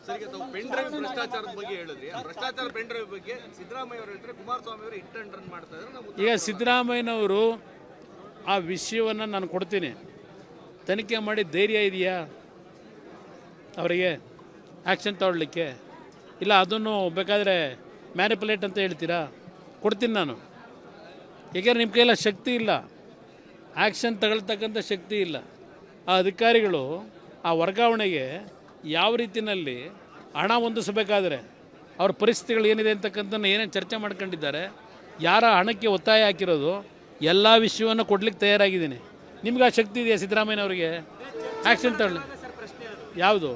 ಸರಿಗೆ ತಾವು pen drive ಭ್ರಷ್ಟಾಚಾರದ ಬಗ್ಗೆ ಹೇಳಿದ್ರಿ. ಭ್ರಷ್ಟಾಚಾರ ಪೆನ್ ಡ್ರೈವ್ ಬಗ್ಗೆ ಸಿದ್ದರಾಮಯ್ಯ ಅವರು ಹೇಳ್ತಾರೆ, ಕುಮಾರಸ್ವಾಮಿ ಅವರು ಹಿಟ್ ಅಂಡ್ ರನ್ ಮಾಡ್ತಾ ಇದ್ದಾರೆ. ಈಗ ಸಿದ್ದರಾಮಯ್ಯನವರು ಆ ವಿಷಯವನ್ನು ನಾನು ಕೊಡ್ತೀನಿ, ತನಿಖೆ ಮಾಡಿ ಧೈರ್ಯ ಇದೆಯಾ ಅವರಿಗೆ ಆ್ಯಕ್ಷನ್ ತಗೊಳ್ಳಿಕ್ಕೆ? ಇಲ್ಲ ಅದನ್ನು ಬೇಕಾದರೆ ಮ್ಯಾನಿಪುಲೇಟ್ ಅಂತ ಹೇಳ್ತೀರಾ? ಕೊಡ್ತೀನಿ ನಾನು. ಏಕೆಂದರೆ ನಿಮ್ಮ ಕೈಯಲ್ಲಿ ಶಕ್ತಿ ಇಲ್ಲ, ಆ್ಯಕ್ಷನ್ ತಗೊಳ್ತಕ್ಕಂಥ ಶಕ್ತಿ ಇಲ್ಲ. ಆ ಅಧಿಕಾರಿಗಳು ಆ ವರ್ಗಾವಣೆಗೆ ಯಾವ ರೀತಿಯಲ್ಲಿ ಹಣ ಹೊಂದಿಸಬೇಕಾದ್ರೆ ಅವ್ರ ಪರಿಸ್ಥಿತಿಗಳು ಏನಿದೆ ಅಂತಕ್ಕಂಥದ್ದು ಏನೇನು ಚರ್ಚೆ ಮಾಡ್ಕೊಂಡಿದ್ದಾರೆ, ಯಾರ ಹಣಕ್ಕೆ ಒತ್ತಾಯ ಹಾಕಿರೋದು, ಎಲ್ಲ ವಿಷಯವನ್ನು ಕೊಡ್ಲಿಕ್ಕೆ ತಯಾರಾಗಿದ್ದೀನಿ. ನಿಮ್ಗೆ ಆ ಶಕ್ತಿ ಇದೆಯಾ ಸಿದ್ದರಾಮಯ್ಯನವ್ರಿಗೆ ಆ್ಯಕ್ಷನ್ ತಗೊಳ್ಳಿ? ಯಾವುದು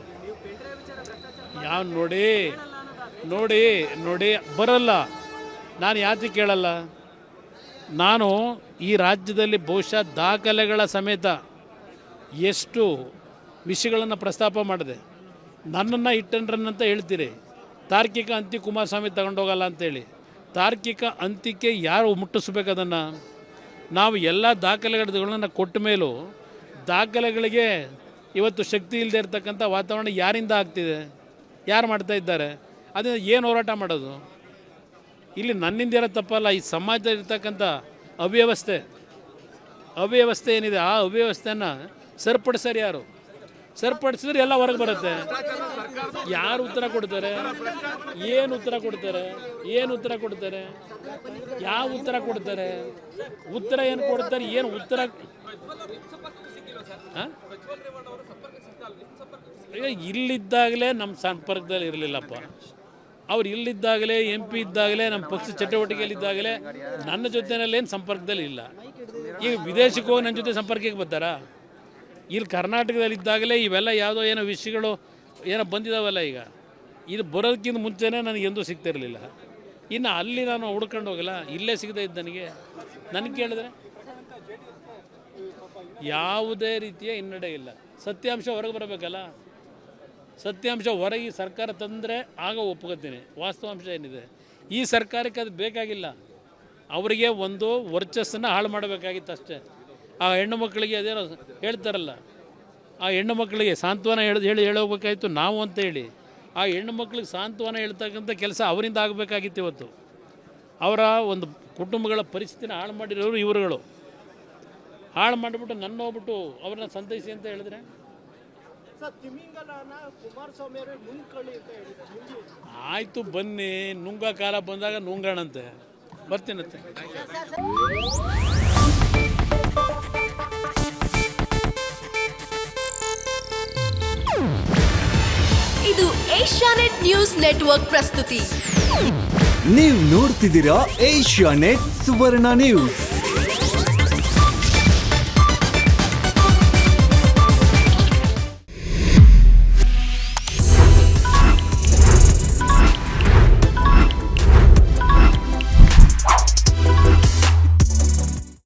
ನೋಡಿ ನೋಡಿ ನೋಡಿ ಬರಲ್ಲ. ನಾನು ಯಾಕೆ ಕೇಳಲ್ಲ? ನಾನು ಈ ರಾಜ್ಯದಲ್ಲಿ ಬಹುಶಃ ದಾಖಲೆಗಳ ಸಮೇತ ಎಷ್ಟು ವಿಷಯಗಳನ್ನು ಪ್ರಸ್ತಾಪ ಮಾಡಿದೆ. ನನ್ನನ್ನು ಹಿಟ್ ಅಂಡ್ ರನ್ ಅಂತ ಹೇಳ್ತೀರಿ, ತಾರ್ಕಿಕ ಅಂತ್ಯ ಕುಮಾರಸ್ವಾಮಿ ತಗೊಂಡೋಗಲ್ಲ ಅಂತೇಳಿ. ತಾರ್ಕಿಕ ಅಂತ್ಯಕ್ಕೆ ಯಾರು ಮುಟ್ಟಿಸ್ಬೇಕು ಅದನ್ನು? ನಾವು ಎಲ್ಲ ದಾಖಲೆಗಳನ್ನು ಕೊಟ್ಟ ಮೇಲೂ ದಾಖಲೆಗಳಿಗೆ ಇವತ್ತು ಶಕ್ತಿ ಇಲ್ಲದೆ ಇರತಕ್ಕಂಥ ವಾತಾವರಣ ಯಾರಿಂದ ಆಗ್ತಿದೆ? ಯಾರು ಮಾಡ್ತಾ ಇದ್ದಾರೆ? ಅದನ್ನು ಏನು ಹೋರಾಟ ಮಾಡೋದು? ಇಲ್ಲಿ ನನ್ನಿಂದ ಇರೋ ತಪ್ಪಲ್ಲ, ಈ ಸಮಾಜದಲ್ಲಿ ಇರ್ತಕ್ಕಂಥ ಅವ್ಯವಸ್ಥೆ ಏನಿದೆ ಆ ಅವ್ಯವಸ್ಥೆಯನ್ನು ಸರಿಪಡಿಸ್ತಾರೆ. ಯಾರು ಸರಿಪಡಿಸಿದ್ರೆ ಎಲ್ಲ ಹೊರಗೆ ಬರುತ್ತೆ. ಯಾರು ಉತ್ತರ ಕೊಡ್ತಾರೆ? ಏನು ಉತ್ತರ ಕೊಡ್ತಾರೆ? ಯಾವ ಉತ್ತರ ಕೊಡ್ತಾರೆ? ಉತ್ತರ ಏನು ಕೊಡ್ತಾರೆ? ಏನು ಉತ್ತರ? ಈಗ ಇಲ್ಲಿದ್ದಾಗಲೇ ನಮ್ಮ ಸಂಪರ್ಕದಲ್ಲಿ ಇರಲಿಲ್ಲಪ್ಪ. ಅವ್ರು ಇಲ್ಲಿದ್ದಾಗಲೇ MP ಇದ್ದಾಗಲೇ ನಮ್ಮ ಪಕ್ಷ ಚಟುವಟಿಕೆಯಲ್ಲಿದ್ದಾಗಲೇ ನನ್ನ ಜೊತೆಯಲ್ಲೇನು ಸಂಪರ್ಕದಲ್ಲಿ ಇಲ್ಲ. ಈಗ ವಿದೇಶಕ್ಕೆ ಹೋಗಿ ನನ್ನ ಜೊತೆ ಸಂಪರ್ಕಕ್ಕೆ ಬರ್ತಾರಾ? ಇಲ್ಲಿ ಕರ್ನಾಟಕದಲ್ಲಿದ್ದಾಗಲೇ ಇವೆಲ್ಲ ಯಾವುದೋ ಏನೋ ವಿಷಯಗಳು ಏನೋ ಬಂದಿದ್ದಾವಲ್ಲ. ಈಗ ಇದು ಬರೋದಕ್ಕಿಂತ ಮುಂಚೆನೇ ನನಗೆ ಎಂದೂ ಸಿಗ್ತಿರಲಿಲ್ಲ. ಇನ್ನು ಅಲ್ಲಿ ನಾನು ಹುಡ್ಕೊಂಡು ಹೋಗಲ್ಲ, ಇಲ್ಲೇ ಸಿಗದೆ ಇದ್ದ ನನಗೆ ಕೇಳಿದ್ರೆ ಯಾವುದೇ ರೀತಿಯ ಹಿನ್ನಡೆ ಇಲ್ಲ. ಸತ್ಯಾಂಶ ಹೊರಗೆ ಬರಬೇಕಲ್ಲ. ಸತ್ಯಾಂಶ ಹೊರಗೆ ಸರ್ಕಾರ ತಂದರೆ ಆಗ ಒಪ್ಕೋತೀನಿ. ವಾಸ್ತವಾಂಶ ಏನಿದೆ, ಈ ಸರ್ಕಾರಕ್ಕೆ ಅದು ಬೇಕಾಗಿಲ್ಲ. ಅವರಿಗೆ ಒಂದು ವರ್ಚಸ್ಸನ್ನು ಹಾಳು ಮಾಡಬೇಕಾಗಿತ್ತು ಅಷ್ಟೇ. ಆ ಹೆಣ್ಣು ಮಕ್ಕಳಿಗೆ ಅದೇನೋ ಹೇಳ್ತಾರಲ್ಲ, ಆ ಹೆಣ್ಣು ಮಕ್ಕಳಿಗೆ ಸಾಂತ್ವನ ಹೇಳೋಗ್ಬೇಕಾಗಿತ್ತು ನಾವು ಅಂತೇಳಿ. ಆ ಹೆಣ್ಣು ಮಕ್ಕಳಿಗೆ ಸಾಂತ್ವನ ಹೇಳ್ತಕ್ಕಂಥ ಕೆಲಸ ಅವರಿಂದ ಆಗಬೇಕಾಗಿತ್ತು. ಇವತ್ತು ಅವರ ಒಂದು ಕುಟುಂಬಗಳ ಪರಿಸ್ಥಿತಿನ ಹಾಳು ಮಾಡಿರೋರು ಇವರುಗಳು. ಹಾಳು ಮಾಡಿಬಿಟ್ಟು ನನ್ನ ಹೋಗ್ಬಿಟ್ಟು ಅವ್ರನ್ನ ಸಂತೈಸಿ ಅಂತ ಹೇಳಿದ್ರೆ ಆಯಿತು, ಬನ್ನಿ, ನುಂಗ ಕಾಲ ಬಂದಾಗ ನುಂಗಾಣಂತೆ, ಬರ್ತೀನಂತೆ. ಇದು ಏಷ್ಯಾನೆಟ್ ನ್ಯೂಸ್ ನೆಟ್ವರ್ಕ್ ಪ್ರಸ್ತುತಿ. ನೀವು ನೋಡ್ತಿದ್ದೀರಾ ಏಷ್ಯಾನೆಟ್ ಸುವರ್ಣ ನ್ಯೂಸ್.